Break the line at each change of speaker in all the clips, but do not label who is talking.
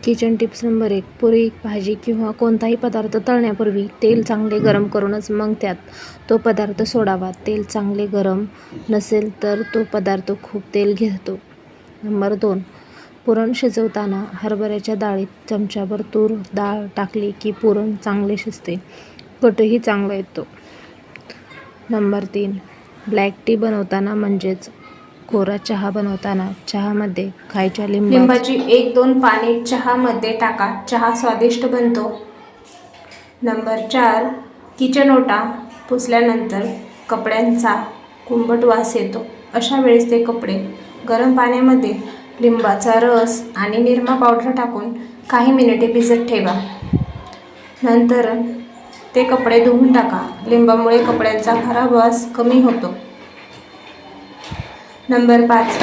Kitchen tips number 1. पुरी, भाजी किंवा कोणताही पदार्थ तळण्यापूर्वी तेल चांगले गरम करूनच मग त्यात तो पदार्थ सोडावा. तेल चांगले गरम नसेल तर तो पदार्थ खूप तेल घेतो. नंबर 2. पुरण शिजवताना हरभऱ्याच्या डाळीत चमचाभर तूर डाळ टाकली की पुरण चांगले शिजते, घटही चांगला येतो. नंबर 3. ब्लॅक टी बनवताना म्हणजेच कोरा चहा बनवताना चहामध्ये खायच्या
लिंबाची 1-2 पाने चहामध्ये टाका, चहा स्वादिष्ट बनतो. नंबर 4. किचन ओटा पुसल्यानंतर कपड्यांचा कुंभट वास येतो. अशा वेळेस ते कपडे गरम पाण्यामध्ये लिंबाचा रस आणि निरमा पावडर टाकून काही मिनिटे भिजत ठेवा. नंतर ते कपडे धुवून टाका. लिंबामुळे कपड्यांचा खराब वास कमी होतो. नंबर 5.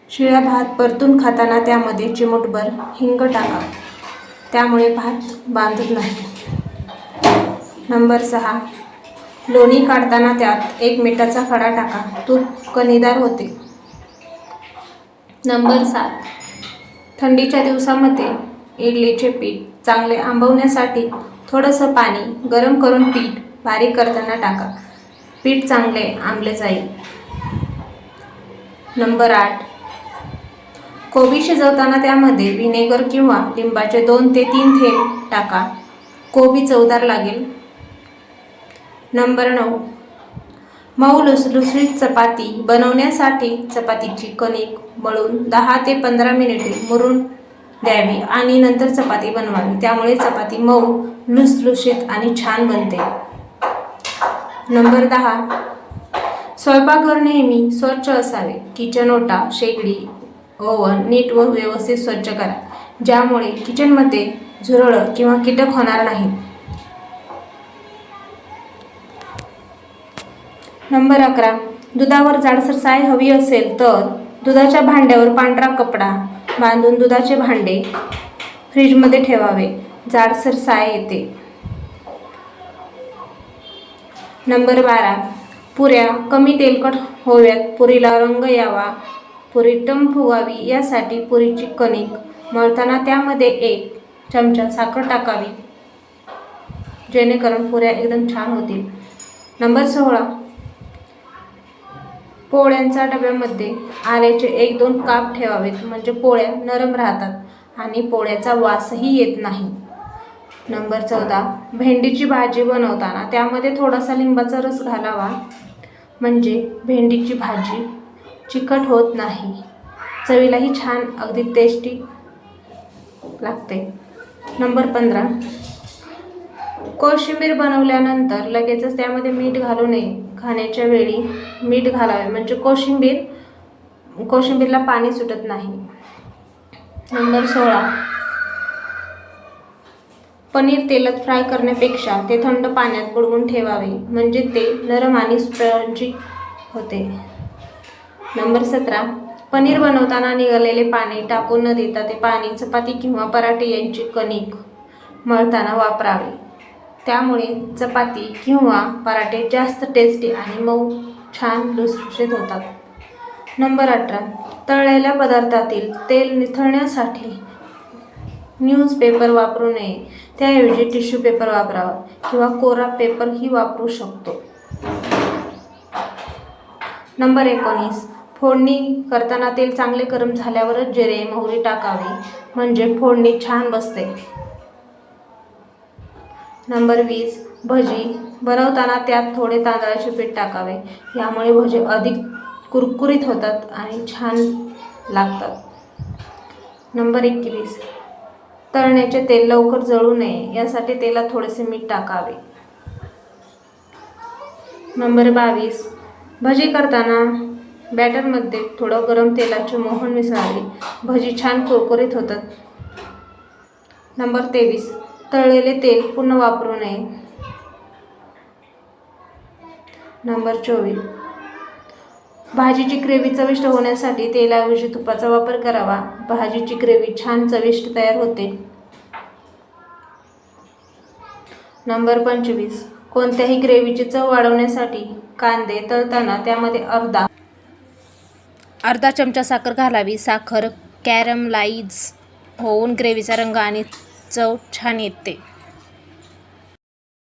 शिळा भात परतून खाताना त्यामध्ये चिमूटभर हिंग टाका, त्यामुळे भात बांधत नाही. नंबर 6. लोणी काढताना त्यात 1 मिठाचा खडा टाका, तूप कणीदार होते. नंबर 7. थंडीच्या दिवसामध्ये इडलीचे पीठ चांगले आंबवण्यासाठी थोडंसं पाणी गरम करून पीठ बारीक करताना टाका, पीठ चांगले आंबले जाईल. नंबर 8. कोबी शिजवताना त्यामध्ये व्हिनेगर किंवा लिंबाचे 2 ते 3 थेंब टाका, कोबी चवदार लागेल. नंबर 9. मऊ लुसलुशीत चपाती बनवण्यासाठी चपातीची कणिक मळून 10 ते 15 मिनिटे मुरून द्यावी आणि नंतर चपाती बनवावी, त्यामुळे चपाती मऊ, लुसलुशीत आणि छान बनते. नंबर 10. स्वयंपाकघर नेहमी स्वच्छ असावे. किचन ओटा, शेगडी, ओव्हन नीट व व्यवस्थित स्वच्छ करा, ज्यामुळे किचनमध्ये झुरळं किंवा कीटक होणार नाहीत. नंबर 11. दुधावर जाडसर साय हवी असेल तर दुधाच्या भांड्यावर पांढरा कपडा बांधून दुधाचे भांडे फ्रीजमध्ये ठेवावे, जाडसर साय येते. नंबर 12. पुऱ्या कमी तेलकट व्हाव्यात, पुरीला रंग यावा, पुरी टम फुगावी यासाठी पुरीची कणिक मळताना त्यामध्ये 1 चमचा साखर टाकावी, जेणेकरून पुऱ्या एकदम छान होतील. नंबर 16. पोळ्यांच्या डब्यामध्ये आल्याचे 1-2 काप ठेवावेत, म्हणजे पोळ्या नरम राहतात आणि पोळ्याचा वासही येत नाही. नंबर 14. भेंडीची भाजी बनवताना त्यामध्ये थोडासा लिंबाचा रस घालावा, म्हणजे भेंडीची भाजी चिकट होत नाही, चवीलाही छान अगदी टेस्टी लागते. नंबर 15. कोशिंबीर बनवल्यानंतर लगेचच त्यामध्ये मीठ घालू नये, खाण्याच्या वेळी मीठ घालावे, म्हणजे कोशिंबीरला पाणी सुटत नाही. नंबर 16. पनीर तेलात फ्राय करण्यापेक्षा ते थंड पाण्यात बुडवून ठेवावे, म्हणजे ते नरम आणि स्पंजी होते. नंबर 17. पनीर बनवताना निघालेले पाणी टाकून न देता ते पाणी चपाती किंवा पराठे यांची कणिक मळताना वापरावे, त्यामुळे चपाती किंवा पराठे जास्त टेस्टी आणि मऊ छान लुसलुशीत होतात. नंबर 18. तळलेल्या पदार्थातील तेल निथळण्यासाठी न्यूजपेपर वापरू नये, त्याऐवजी टिश्यू पेपर वापरावा किंवा कोरा पेपरही वापरू शकतो. नंबर 19. फोडणी करताना तेल चांगले गरम झाल्यावरच जिरे, मोहरी टाकावी, म्हणजे फोडणी छान बसते. नंबर 20. भजी बनवताना त्यात थोडे तांदळाचे पीठ टाकावे, यामुळे भजी अधिक कुरकुरीत होतात आणि छान लागतात. नंबर 21. तळण्याचे तेल लवकर जळू नये यासाठी तेलात थोडेसे मीठ टाकावे. नंबर 22. भजी करताना बॅटरमध्ये थोडं गरम तेलाचे मोहन मिसळावे, भजी छान कुरकुरीत होतात. नंबर 23. तळलेले तेल पुन्हा वापरू नये. नंबर 24. भाजीची ग्रेव्ही चविष्ट होण्यासाठी तेलाऐवजी तुपाचा वापर करावा, भाजीची ग्रेव्ही छान चविष्ट तयार होते. नंबर 25. कोणत्याही ग्रेव्हीची चव वाढवण्यासाठी कांदे तळताना त्यामध्ये अर्धा चमचा साखर घालावी. साखर कॅरमलाइज
होऊन ग्रेव्हीचा रंग आणि चव छान येते.